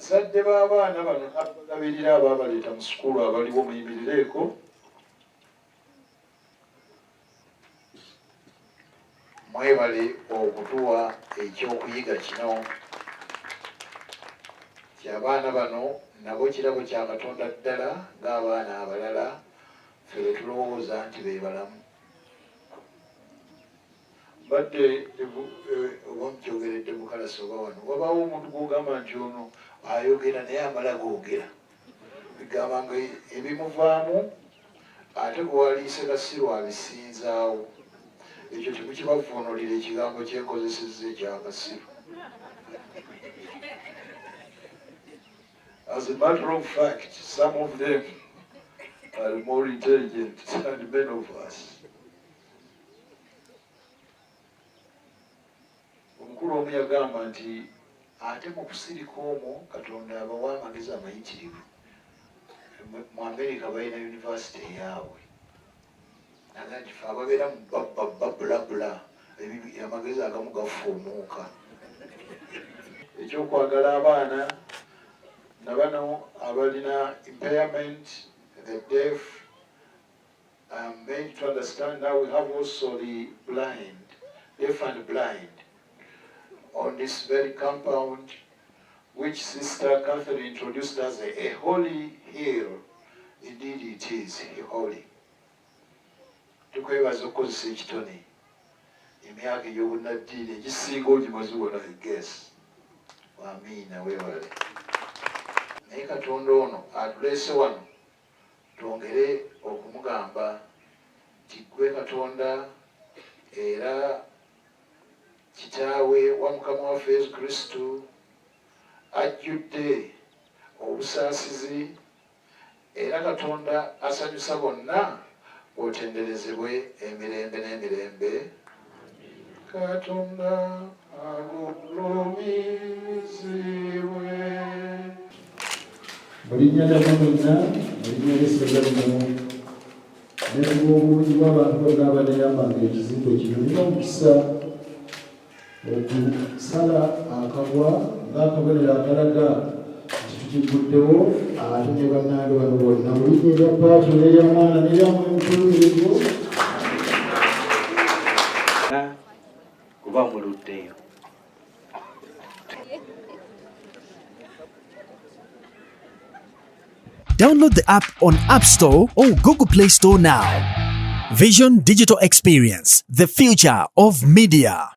Sadde b'abaana bano abagabirira ababaleeta mu sukulu abaliwo muyimirireeko. Mwebale okutuwa ekyokuyiga kino ky'abaana bano nabo kirabo kya Katonda ddala ng'abaana abalala ffe bwe tulowooza nti be balamu. Mbadde oba mukyogeredde Bukalasi oba wano, wabaawo omuntu gw'ogamba nti ono ayogera naye amala googera, bigamba nga ebimuvaamu ate gwe waliise Kasiru abisinzaawo. Ekyo temukibavuunulira ekigambo kyenkozesezza ekya Kasiru. As a matter of fact, some of them are more intelligent than many of us. Omukulu omu yagamba nti ate mu kusirika omwo Katonda abawa amagezi amayitirivu. Mu Amerika balina yunivasite eyaabwe. Naga nti ffe ababeera mu babulabula amagezi agamu gafuumuuka. Ekyokwagala abaana nabano abalina impairment, the deaf, made to understand. Now we have also the blind, deaf and blind, on this very compound, which Sister Catherine introduced as a holy hill. Indeed it is holy. Tukwebaza okukozesa ekitone emyaka egy'obunnaddiini egisinga ogimaze wona, I guess. Amiina, weewale. Naye Katonda ono atuleese wano twongere okumugamba nti ggwe Katonda era Kitaawe wa Mukama waffe Yesu Kristo ajjudde obusaasizi, era Katonda asanyusa bonna, otenderezebwe emirembe n'emirembe. Katonda agulumizibwe. Mulinnya lya Mumina, mulinnya ly'essajja lino, n'obulungi bw'abantu bagamba neyambanga ekizimbe kino, nina omukisa okusala akabwa ng'akabonero akalaga nti tukiguddewo, ate ne bannange bano bonna mu linnya erya Paatyo n'erya Mwana n'erya Mwoyo Mutuukirivu kuba muluddeyo. Download the app on App Store or Google Play Store now. Vision Digital Experience, the future of media.